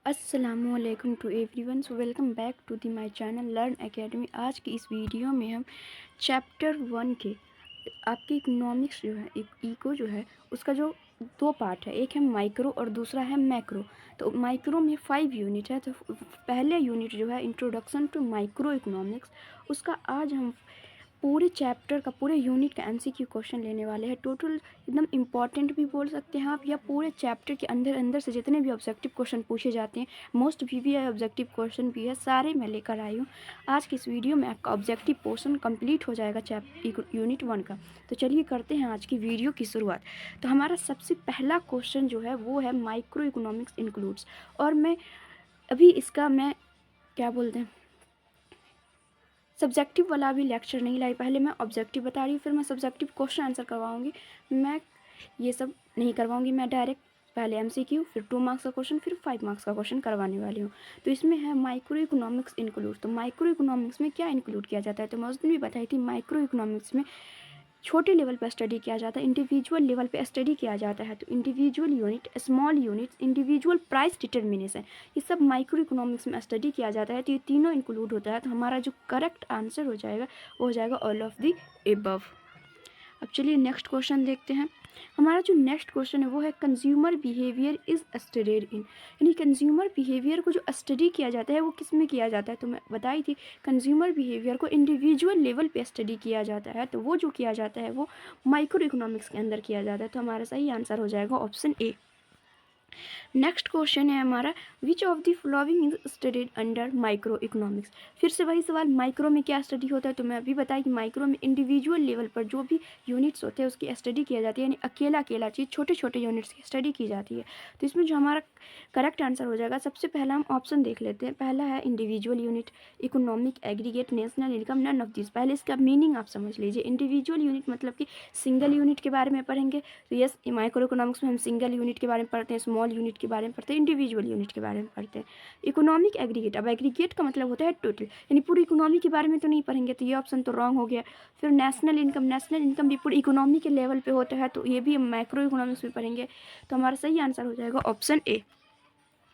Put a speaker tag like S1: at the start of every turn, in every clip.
S1: अस्सलामुअलैकुम to everyone. So welcome back to the my channel Learn Academy. आज की इस वीडियो में हम चैप्टर 1 के आपके इकोनॉमिक्स जो है इको जो है उसका जो दो पार्ट है, एक है माइक्रो और दूसरा है मैक्रो। तो माइक्रो में 5 यूनिट है। तो पहले यूनिट जो है इंट्रोडक्शन टू माइक्रो इकोनॉमिक्स, उसका आज हम पूरे चैप्टर का पूरे यूनिट का एमसीक्यू क्वेश्चन लेने वाले हैं। टोटल एकदम इम्पॉर्टेंट भी बोल सकते हैं आप, या पूरे चैप्टर के अंदर से जितने भी ऑब्जेक्टिव क्वेश्चन पूछे जाते हैं, मोस्ट वीवीआई ऑब्जेक्टिव क्वेश्चन भी है, सारे मैं लेकर आई हूँ। आज की इस वीडियो में आपका ऑब्जेक्टिव पोर्शन कंप्लीट हो जाएगा यूनिट 1 का। तो चलिए करते हैं आज की वीडियो की शुरुआत। तो हमारा सबसे पहला क्वेश्चन जो है वो है माइक्रो इकोनॉमिक्स इंक्लूड्स। और मैं अभी इसका मैं क्या बोलते हैं सब्जेक्टिव वाला भी लेक्चर नहीं लाई, पहले मैं ऑब्जेक्टिव बता रही हूँ, फिर मैं सब्जेक्टिव क्वेश्चन आंसर करवाऊँगी। मैं ये सब नहीं करवाऊँगी, मैं डायरेक्ट पहले एमसीक्यू, फिर 2 मार्क्स का क्वेश्चन, फिर 5 मार्क्स का क्वेश्चन करवाने वाली हूँ। तो इसमें है माइक्रो इकोनॉमिक्स इंक्लूड। तो माइक्रो इकोनॉमिक्स में क्या इंक्लूड किया जाता है, तो मैं उस दिन भी बताई थी। माइक्रो इकोनॉमिक्स में छोटे लेवल पर स्टडी किया जाता है, इंडिविजुअल लेवल पे स्टडी किया जाता है। तो individual unit, small unit, individual price determination, ये सब माइक्रो इकोनॉमिक्स में स्टडी किया जाता है। तो ये तीनों इंक्लूड होता है। तो हमारा जो करेक्ट आंसर हो जाएगा वो हो जाएगा ऑल ऑफ द एबव। अब चलिए नेक्स्ट क्वेश्चन देखते हैं। हमारा जो नेक्स्ट क्वेश्चन है वो है consumer behaviour is studied in. यानी कंज्यूमर बिहेवियर को जो स्टडी किया जाता है वो किस में किया जाता है, तो मैं बताई थी कंज्यूमर बिहेवियर को इंडिविजुअल लेवल पे स्टडी किया जाता है। तो वो जो किया जाता है वो माइक्रो इकोनॉमिक्स के अंदर किया जाता है। तो हमारा सही आंसर हो जाएगा ऑप्शन ए। नेक्स्ट क्वेश्चन है हमारा, विच of the following is studied under micro economics. फिर से वही सवाल, माइक्रो में क्या स्टडी होता है, तो मैं अभी बताई कि माइक्रो में इंडिविजुअल लेवल पर जो भी यूनिट्स होते हैं उसकी स्टडी किया जाती है, यानी अकेला अकेला चीज़, छोटे छोटे यूनिट्स की स्टडी की जाती है। तो इसमें जो हमारा करेक्ट आंसर हो जाएगा, सबसे पहला हम ऑप्शन देख लेते हैं। पहला है individual unit, economic aggregate, national income, none of this. पहले इसका मीनिंग आप समझ लीजिए। इंडिविजुअल यूनिट मतलब कि सिंगल यूनिट के बारे में पढ़ेंगे। तो यस, माइक्रो इकोनॉमिक्स में हम सिंगल यूनिट के बारे में पढ़ते हैं, स्मॉल यूनिट के बारे में पढ़ते हैं, इंडिविजुअल यूनिट के बारे में पढ़ते हैं। इकोनॉमिक एग्रीगेट, अब एग्रीगेट का मतलब होता है टोटल, यानी पूरी इकोनॉमी के बारे में तो नहीं पढ़ेंगे, तो ये ऑप्शन तो रॉन्ग हो गया। फिर नेशनल इनकम भी पूरी इकोनॉमी के लेवल पे होता है, तो ये भी हम माइक्रो इकोनॉमिक्स में पढ़ेंगे। तो हमारा सही आंसर हो जाएगा ऑप्शन ए।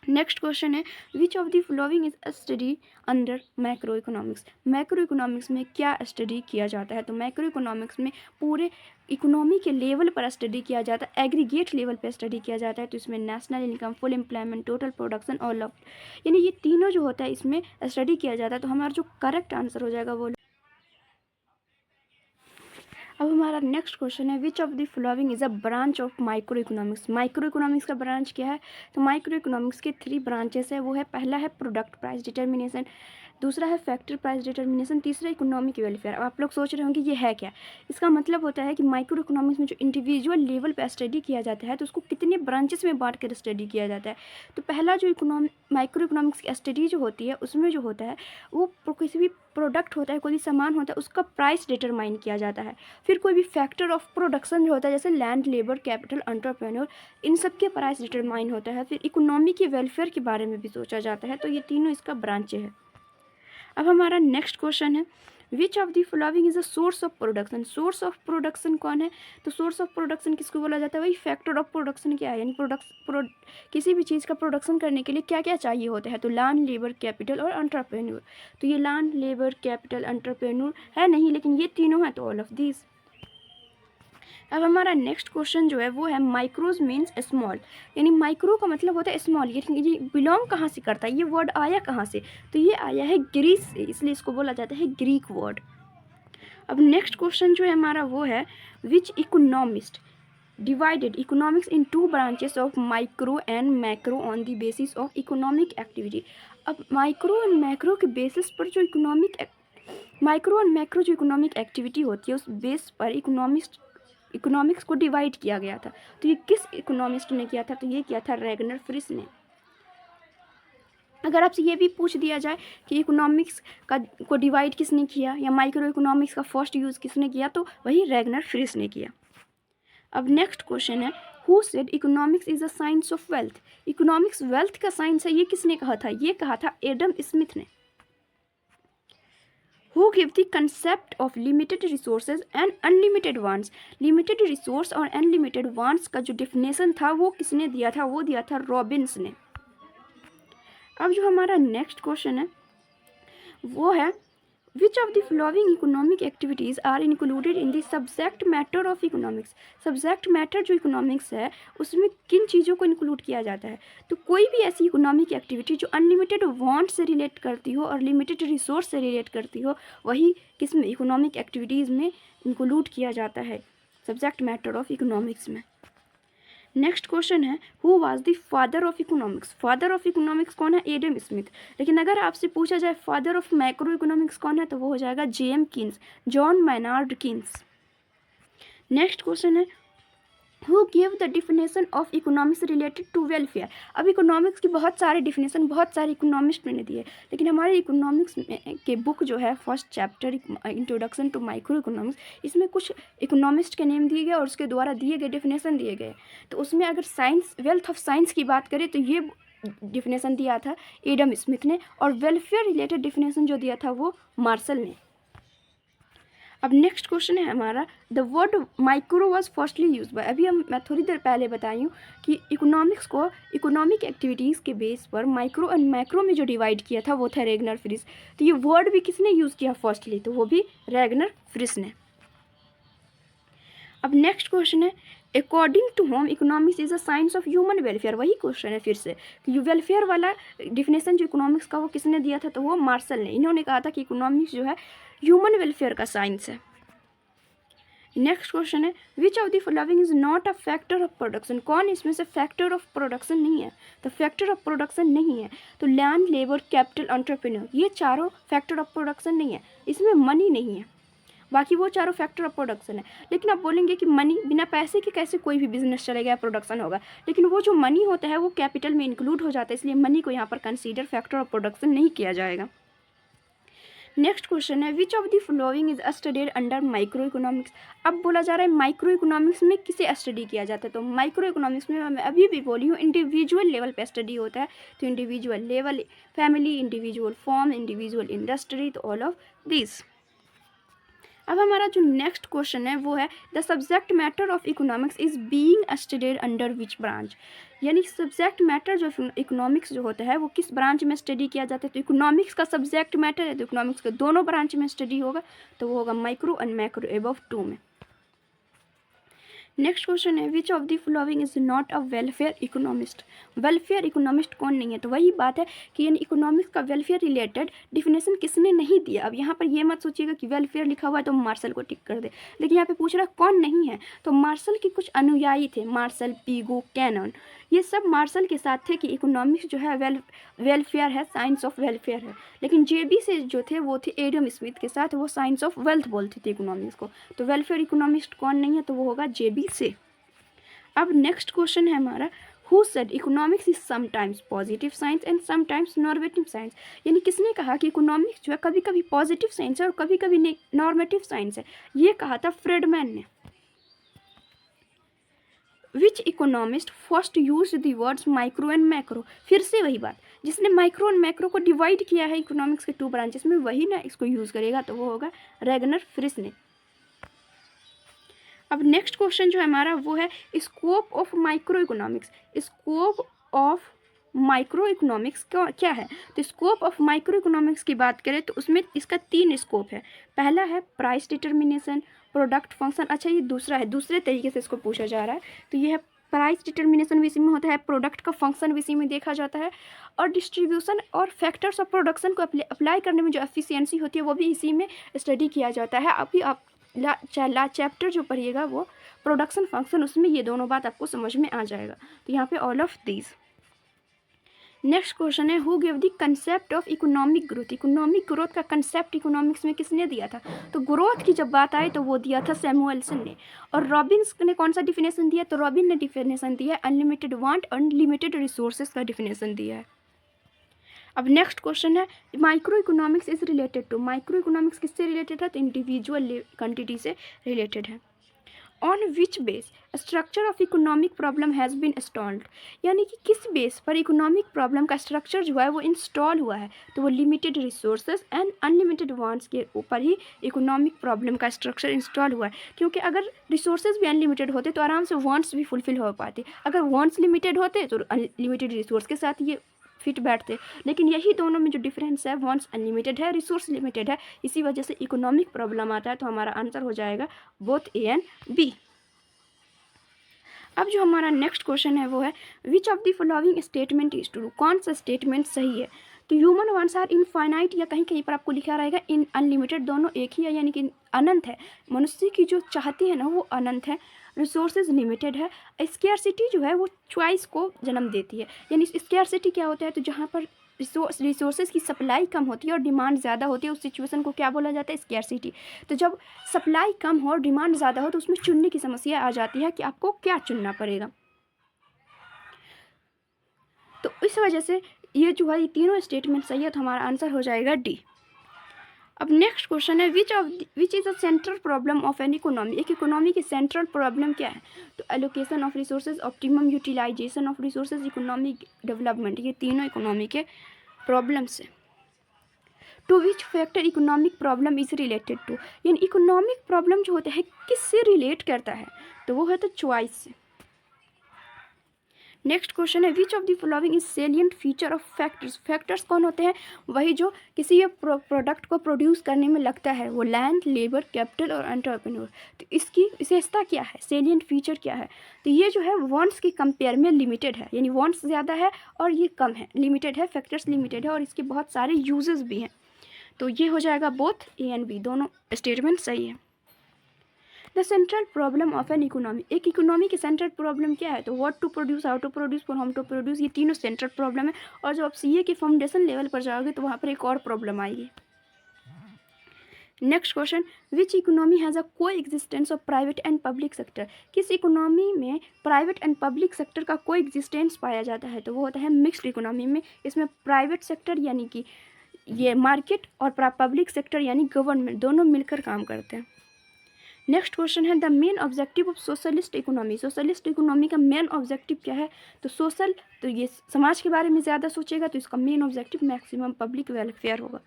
S1: नेक्स्ट क्वेश्चन है, which of the following is study under macro economics. Macro economics में क्या स्टडी किया जाता है, तो मैक्रो इकोनॉमिक्स में पूरे इकोनॉमी के लेवल पर स्टडी किया जाता है, एग्रीगेट लेवल पर स्टडी किया जाता है। तो इसमें national income, full employment, total production, all of, यानी ये तीनों जो होता है इसमें स्टडी किया जाता है। तो हमारा जो करेक्ट आंसर हो जाएगा वो। अब हमारा नेक्स्ट क्वेश्चन है, which of the following is a branch of micro economics. Micro economics का ब्रांच क्या है, तो माइक्रो इकोनॉमिक्स के 3 ब्रांचेस है। वो है, पहला है प्रोडक्ट प्राइस डिटर्मिनेशन, दूसरा है फैक्टर प्राइस डिटर्मिनेशन, तीसरा इकोनॉमिक वेलफेयर। अब आप लोग सोच रहे होंगे ये है क्या। इसका मतलब होता है कि माइक्रो इकोनॉमिक्स में जो इंडिविजुअल लेवल पे स्टडी किया जाता है तो उसको कितने ब्रांचेस में बांट कर स्टडी किया जाता है। तो पहला जो माइक्रो इकोनॉमिक्स की स्टडी जो होती है उसमें जो होता है वो किसी भी प्रोडक्ट होता है, कोई भी सामान होता है, उसका प्राइस डिटरमाइन किया जाता है। फिर कोई भी फैक्टर ऑफ प्रोडक्शन जो होता है, जैसे लैंड, लेबर, कैपिटल, एंटरप्रेन्योर, इन सब के प्राइस डिटरमाइन होता है। फिर इकोनॉमी के वेलफेयर के बारे में भी सोचा जाता है। तो ये तीनों इसका ब्रांचे है। अब हमारा नेक्स्ट क्वेश्चन है, which of the following is a source of production. Source of production कौन है, तो सोर्स ऑफ प्रोडक्शन किसको बोला जाता है, वही फैक्टर ऑफ प्रोडक्शन क्या है, यानी किसी भी चीज़ का प्रोडक्शन करने के लिए क्या क्या चाहिए होता है, तो लैंड, लेबर, कैपिटल और एंटरप्रेन्योर। तो ये लैंड, लेबर, कैपिटल, एंटरप्रेन्योर है नहीं, लेकिन ये तीनों हैं, तो ऑल ऑफ दीज। अब हमारा नेक्स्ट क्वेश्चन जो है वो है, माइक्रोज मीन्स स्मॉल, यानी माइक्रो का मतलब होता है स्मॉल। ये बिलोंग कहाँ से करता है, ये वर्ड आया कहाँ से, तो ये आया है ग्रीस से, इसलिए इसको बोला जाता है ग्रीक वर्ड। अब नेक्स्ट क्वेश्चन जो है हमारा वो है, which economist divided economics in 2 branches of micro and macro on the basis of economic activity. अब माइक्रो एंड मैक्रो के बेसिस पर जो माइक्रो एंड मैक्रो जो इकोनॉमिक एक्टिविटी होती है उस बेस पर इकोनॉमिक्स को डिवाइड किया गया था। तो ये किस इकोनॉमिस्ट ने किया था, तो ये किया था रैगनर फ्रिश ने। अगर आपसे ये भी पूछ दिया जाए कि इकोनॉमिक्स को डिवाइड किसने किया या माइक्रो इकोनॉमिक्स का फर्स्ट यूज़ किसने किया, तो वही रैगनर फ्रिश ने किया। अब नेक्स्ट क्वेश्चन है, who said economics is a science of wealth. Economics wealth का साइंस है, ये किसने कहा था, ये कहा था एडम स्मिथ ने। Who give the concept of limited resources and unlimited wants। Limited resource और अनलिमिटेड वांट्स का जो डेफिनेशन था वो किसने दिया था, वो दिया था रॉबिन्स ने। अब जो हमारा नेक्स्ट क्वेश्चन है वो है which of the following economic activities are included in the subject matter of economics. Subject matter जो इकोनॉमिक्स है उसमें किन चीज़ों को इंक्लूड किया जाता है। तो कोई भी ऐसी इकोनॉमिक एक्टिविटी जो अनलिमिटेड वांट से रिलेट करती हो और लिमिटेड रिसोर्स से रिलेट करती हो वही किस में इकोनॉमिक एक्टिविटीज़ में इंक्लूड किया जाता है सब्जेक्ट मैटर ऑफ इकोनॉमिक्स में। नेक्स्ट क्वेश्चन है who was the father of economics. Father of economics कौन है? Adam Smith. लेकिन अगर आपसे पूछा जाए फादर ऑफ मैक्रो इकोनॉमिक्स कौन है तो वो हो जाएगा JM Keynes, John Maynard Keynes. Next question है who give the definition of economics related to welfare. अब इकोनॉमिक्स की बहुत सारे डिफिनेशन बहुत सारे इकोनॉमिस्ट ने दिए, लेकिन हमारे इकोनॉमिक्स के बुक जो है first chapter introduction to micro economics, इसमें कुछ इकोनॉमिस्ट के नेम दिए गए और उसके द्वारा दिए गए डिफिनेशन दिए गए। तो उसमें अगर साइंस वेल्थ ऑफ साइंस की बात करें तो ये डिफिनेशन दिया था एडम स्मिथ ने, और वेलफेयर रिलेटेड डिफिनेशन जो दिया था वो मार्शल ने। अब नेक्स्ट क्वेश्चन है हमारा the word micro was firstly use by. अभी मैं थोड़ी देर पहले बताई हूँ कि इकोनॉमिक्स को इकोनॉमिक एक्टिविटीज़ के बेस पर माइक्रो एंड मैक्रो में जो डिवाइड किया था वो था रेगनर फ्रिस। तो ये वर्ड भी किसने यूज़ किया फर्स्टली? तो वो भी रेगनर फ्रिस ने। अब नेक्स्ट क्वेश्चन है according to home economics is a science of human welfare. वही क्वेश्चन है फिर से कि वेलफेयर वाला डिफिनेशन जो इकोनॉमिक्स का वो किसने दिया था? तो वो मार्शल ने। इन्होंने कहा था कि इकोनॉमिक्स जो है ह्यूमन वेलफेयर का साइंस है। नेक्स्ट क्वेश्चन है which of the following is not a factor of production. कौन इसमें से फैक्टर ऑफ प्रोडक्शन नहीं है? तो फैक्टर ऑफ प्रोडक्शन नहीं है तो लैंड, लेबर, कैपिटल, एंटरप्रेन्योर, ये चारों फैक्टर ऑफ प्रोडक्शन नहीं है। इसमें मनी नहीं है, बाकी वो चारों फैक्टर ऑफ प्रोडक्शन है। लेकिन आप बोलेंगे कि मनी, बिना पैसे के कैसे कोई भी बिजनेस चलेगा या प्रोडक्शन होगा, लेकिन वो जो मनी होता है वो कैपिटल में इंक्लूड हो जाता है, इसलिए मनी को यहाँ पर कंसीडर फैक्टर ऑफ प्रोडक्शन नहीं किया जाएगा। नेक्स्ट क्वेश्चन है which of the following is studied under micro economics. अब बोला जा रहा है माइक्रो इकोनॉमिक्स में किसे स्टडी किया जाता है? तो माइक्रो इकोनॉमिक्स में मैं अभी भी बोली हूँ इंडिविजुअल लेवल पे स्टडी होता है। तो individual level, family, individual form, individual industry, तो ऑल ऑफ दिस। अब हमारा जो नेक्स्ट क्वेश्चन है वो है the subject matter of economics is being studied under which branch. यानी सब्जेक्ट मैटर जो इकोनॉमिक्स जो होता है वो किस ब्रांच में स्टडी किया जाता है? तो इकोनॉमिक्स का सब्जेक्ट मैटर है तो इकोनॉमिक्स के दोनों ब्रांच में स्टडी होगा, तो वो होगा माइक्रो एंड मैक्रो एबव 2 में। नेक्स्ट क्वेश्चन है which of the following is not a welfare economist. Welfare economist कौन नहीं है? तो वही बात है कि यानी इकोनॉमिक्स का वेलफेयर रिलेटेड डिफिनेशन किसने नहीं दिया। अब यहाँ पर ये मत सोचिएगा कि वेलफेयर लिखा हुआ है तो मार्शल को टिक कर दे, लेकिन यहाँ पे पूछ रहा कौन नहीं है, तो मार्शल के कुछ अनुयायी थे, मार्शल, पीगो, कैनन, ये सब मार्शल के साथ थे कि इकोनॉमिक्स जो है वेलफेयर है, साइंस ऑफ वेलफेयर है। लेकिन जेबी से जो थे वो थे एडम स्मिथ के साथ, वो साइंस ऑफ वेल्थ बोलते थे इकोनॉमिक्स को। तो वेलफेयर इकोनॉमिस्ट कौन नहीं है? तो वो होगा जेबी से। अब नेक्स्ट क्वेश्चन है हमारा who said economics is sometimes positive science and sometimes normative science. यानी किसने कहा कि इकोनॉमिक्स जो है कभी कभी पॉजिटिव साइंस है और कभी कभी नॉर्मेटिव साइंस है? ये कहा था फ्रेडमैन ने। Which economist first use the words micro and macro. फिर से वही बात, जिसने माइक्रो एंड मैक्रो को डिवाइड किया है इकोनॉमिक्स के 2 ब्रांचेस में, वही ना इसको यूज़ करेगा, तो वो होगा रेगनर फ्रिस ने। अब नेक्स्ट क्वेश्चन जो है हमारा वो है scope of micro economics. Scope of micro economics क्या है? तो स्कोप ऑफ माइक्रो इकोनॉमिक्स की बात करें तो उसमें इसका 3 स्कोप है। पहला है प्राइस डिटर्मिनेशन, प्रोडक्ट फंक्शन। अच्छा ये दूसरा है, दूसरे तरीके से इसको पूछा जा रहा है। तो ये है प्राइस डिटर्मिनेशन भी इसी में होता है, प्रोडक्ट का फंक्शन भी इसी में देखा जाता है, और डिस्ट्रीब्यूशन और फैक्टर्स ऑफ प्रोडक्शन को अप्लाई करने में जो एफिशिएंसी होती है वो भी इसी में स्टडी किया जाता है। अभी आप चैप्टर जो पढ़िएगा वो प्रोडक्शन फंक्शन, उसमें ये दोनों बात आपको समझ में आ जाएगा। तो यहाँ पे all of these. Next question है who give the concept of economic growth. Economic growth का कंसेप्ट इकोनॉमिक्स में किसने दिया था? तो ग्रोथ की जब बात आई तो वो दिया था सैमुअलसन ने। और रॉबिन्स ने कौन सा डिफिनेशन दिया? तो रॉबिन ने डिफिनेशन दिया अनलिमिटेड वांट, अनलिमिटेड रिसोर्सेज का डिफिनेशन दिया है। अब नेक्स्ट क्वेश्चन है micro economics is related to. Micro economics किससे रिलेटेड है? तो इंडिविजुअल क्वांटिटी से रिलेटेड है। On which base structure of economic problem has been installed. यानी कि किस बेस पर इकोनॉमिक प्रॉब्लम का स्ट्रक्चर जो है वो इंस्टॉल हुआ है? तो वो limited resources and unlimited wants के ऊपर ही इकोनॉमिक प्रॉब्लम का स्ट्रक्चर इंस्टॉल हुआ है। क्योंकि अगर रिसोर्सेज भी अनलिमिटेड होते तो आराम से वांट्स भी फुलफिल हो पाते, अगर वांट्स लिमिटेड होते तो अनलिमिटेड रिसोर्स के साथ ये फिट बैठते। लेकिन यही दोनों में जो डिफरेंस है, वांट्स अनलिमिटेड है, रिसोर्स लिमिटेड है, इसी वजह से इकोनॉमिक प्रॉब्लम आता है। तो हमारा आंसर हो जाएगा बोथ ए एंड बी। अब जो हमारा नेक्स्ट क्वेश्चन है वो है which of the following statement is true, कौन सा स्टेटमेंट सही है। तो ह्यूमन वांट्स आर इनफाइनाइट, या कहीं कहीं पर आपको लिखा रहेगा इन अनलिमिटेड, दोनों एक ही है, यानी कि अनंत है। मनुष्य की जो चाहती है ना वो अनंत है। रिसोर्सेज लिमिटेड है। स्केयरसिटी जो है वो चॉइस को जन्म देती है। यानी स्केयरसिटी क्या होता है, तो जहाँ पर रिसोर्सेज की सप्लाई कम होती है और डिमांड ज़्यादा होती है, उस सिचुएशन को क्या बोला जाता है, स्केयरसिटी। तो जब सप्लाई कम हो और डिमांड ज़्यादा हो तो उसमें चुनने की समस्या आ जाती है कि आपको क्या चुनना पड़ेगा। तो इस वजह से ये जो है ये तीनों स्टेटमेंट सही है, तो हमारा आंसर हो जाएगा डी। अब नेक्स्ट क्वेश्चन है which is a central problem of an economy, एक इकोनॉमी की सेंट्रल प्रॉब्लम क्या है। तो allocation of resources, optimum utilisation of resources, economic development, ये तीनों इकोनॉमी के प्रॉब्लम्स है। To which factor economic problem is related to, यानी इकोनॉमिक प्रॉब्लम जो होता है किससे रिलेट करता है, तो वो है तो चॉइस से। नेक्स्ट क्वेश्चन है which of the following is salient feature of factors, factors कौन होते हैं, वही जो किसी प्रोडक्ट को प्रोड्यूस करने में लगता है, वो लैंड, लेबर, कैपिटल और एंटरप्रेन्योर। तो इसकी विशेषता क्या है, सेलियंट फीचर क्या है, तो ये जो है वांट्स के कंपेयर में लिमिटेड है, यानी वांट्स ज़्यादा है और ये कम है, लिमिटेड है, फैक्टर्स लिमिटेड है और इसके बहुत सारे यूजेस भी हैं। तो ये हो जाएगा बोथ ए एंड बी, दोनों स्टेटमेंट सही है। The central problem of an economy, एक इकोनॉमी की सेंट्रल प्रॉब्लम क्या है, तो what to produce, how to produce, for whom to produce, ये तीनों सेंट्रल प्रॉब्लम है। और जब आप सीए के फाउंडेशन लेवल पर जाओगे तो वहाँ पर एक और प्रॉब्लम आएगी। Next question which economy has a coexistence of private and public sector, किस इकोनॉमी में प्राइवेट एंड पब्लिक सेक्टर का को एग्जिस्टेंस पाया जाता है, तो वो होता है मिक्स्ड इकोनॉमी में। इसमें प्राइवेट सेक्टर यानी कि ये मार्केट और पब्लिक सेक्टर यानी गवर्नमेंट, दोनों मिलकर काम करते हैं। नेक्स्ट क्वेश्चन है the main objective of socialist economy, socialist economy का मेन ऑब्जेक्टिव क्या है, तो सोशल, तो ये समाज के बारे में ज़्यादा सोचेगा, तो इसका main objective maximum public welfare होगा।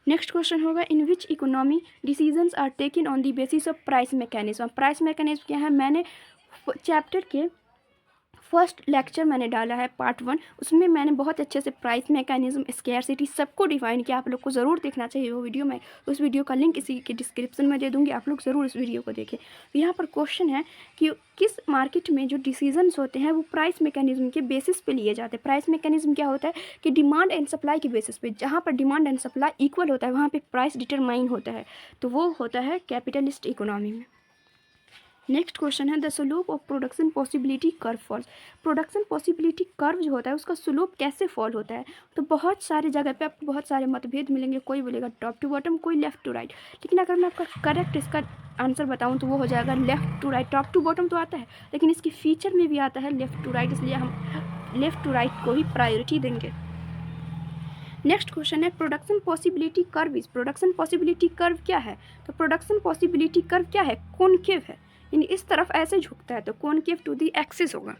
S1: नेक्स्ट क्वेश्चन होगा in which economy decisions are taken on the basis of price mechanism, price mechanism क्या है, मैंने चैप्टर के फर्स्ट लेक्चर मैंने डाला है पार्ट 1, उसमें मैंने बहुत अच्छे से प्राइस मैकेनिज्म, स्केयरसिटी सबको डिफाइन किया। आप लोग को ज़रूर देखना चाहिए वो वीडियो, मैं उस वीडियो का लिंक इसी के डिस्क्रिप्शन में दे दूँगी, आप लोग ज़रूर इस वीडियो को देखें। तो यहाँ पर क्वेश्चन है कि किस मार्केट में जो डिसीजंस होते हैं वो प्राइस मैकेनिज्म के बेसिस पे लिए जाते हैं। प्राइस मैकेनिज्म क्या होता है कि डिमांड एंड सप्लाई के बेसिस पे, जहाँ पर डिमांड एंड सप्लाई इक्वल होता है वहाँ पर प्राइस डिटरमाइन होता है, तो वो होता है कैपिटलिस्ट इकोनॉमी में। नेक्स्ट क्वेश्चन है the slope of production possibility curve falls, production possibility curve जो होता है उसका स्लोप कैसे फॉल होता है, तो बहुत सारे जगह पे आपको बहुत सारे मतभेद मिलेंगे, कोई बोलेगा टॉप टू बॉटम, कोई लेफ्ट टू राइट, लेकिन अगर मैं आपका करेक्ट इसका आंसर बताऊं तो वो हो जाएगा left to right. Top to bottom तो आता है लेकिन इसकी फीचर में भी आता है लेफ्ट टू राइट, इसलिए हम लेफ्ट टू राइट को ही प्रायोरिटी देंगे। नेक्स्ट क्वेश्चन है production possibility curve is, production possibility curve क्या है, तो प्रोडक्शन पॉसिबिलिटी कर्व क्या है, कॉनकेव है, यानी इस तरफ ऐसे झुकता है तो कॉनकेव टू दी एक्सिस होगा।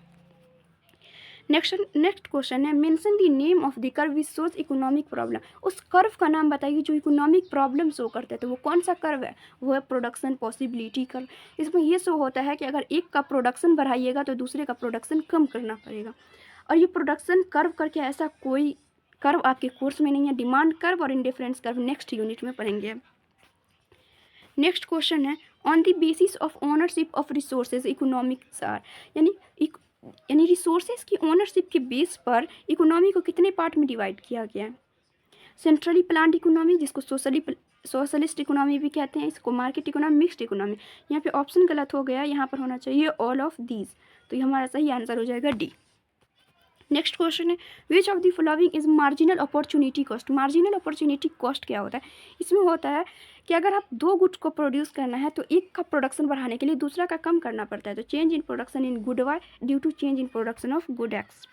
S1: नेक्स्ट क्वेश्चन है mention the name of the curve which shows economic problem, उस कर्व का नाम बताइए जो इकोनॉमिक प्रॉब्लम शो करते हैं, तो वो कौन सा कर्व है, वो है प्रोडक्शन पॉसिबिलिटी कर्व। इसमें ये शो होता है कि अगर एक का प्रोडक्शन बढ़ाइएगा तो दूसरे का प्रोडक्शन कम करना पड़ेगा, और ये प्रोडक्शन कर्व करके ऐसा कोई कर्व आपके कोर्स में नहीं है। डिमांड कर्व और इंडिफरेंस कर्व नेक्स्ट यूनिट में पढ़ेंगे। नेक्स्ट क्वेश्चन है on the basis of ownership of resources economics are, यानी रिसोर्सेज की ओनरशिप के बेस पर इकोनॉमी को कितने पार्ट में डिवाइड किया गया है। सेंट्रली प्लान्ड इकोनॉमी, जिसको सोशलिस्ट इकोनॉमी भी कहते हैं, इसको मार्केट इकोनॉमी, मिक्स्ड इकोनॉमी। यहाँ पे ऑप्शन गलत हो गया, यहाँ पर होना चाहिए ऑल ऑफ दीज, तो ये हमारा सही आंसर हो जाएगा डी। नेक्स्ट क्वेश्चन है which of the following is marginal opportunity cost, marginal opportunity cost क्या होता है, इसमें होता है कि अगर आप दो गुड्स को प्रोड्यूस करना है तो एक का प्रोडक्शन बढ़ाने के लिए दूसरा का कम करना पड़ता है, तो change in production in good Y due to change in production of good X.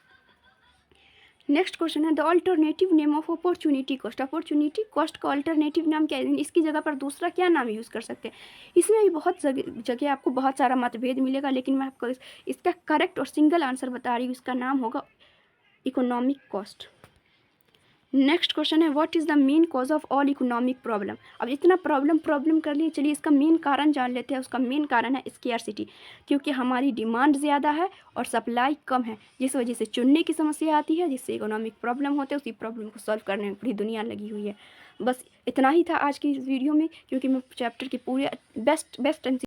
S1: Next question है the alternative name of opportunity cost, opportunity cost का अल्टरनेटिव नाम क्या है, इसकी जगह पर दूसरा क्या नाम यूज़ कर सकते हैं। इसमें भी बहुत जगह आपको बहुत सारा मतभेद मिलेगा, लेकिन मैं आपको इसका करेक्ट और सिंगल आंसर बता रही हूँ, इसका नाम होगा इकोनॉमिक कॉस्ट। नेक्स्ट क्वेश्चन है what is the main cause of all economic problem. अब इतना प्रॉब्लम कर लिए, चलिए इसका मेन कारण जान लेते हैं। उसका मेन कारण है स्केर्सिटी, क्योंकि हमारी डिमांड ज़्यादा है और सप्लाई कम है, जिस वजह से चुनने की समस्या आती है, जिससे इकोनॉमिक प्रॉब्लम होते हैं। उसी प्रॉब्लम को सॉल्व करने में पूरी दुनिया लगी हुई है। बस इतना ही था आज की इस वीडियो में, क्योंकि मैं चैप्टर के पूरे बेस्ट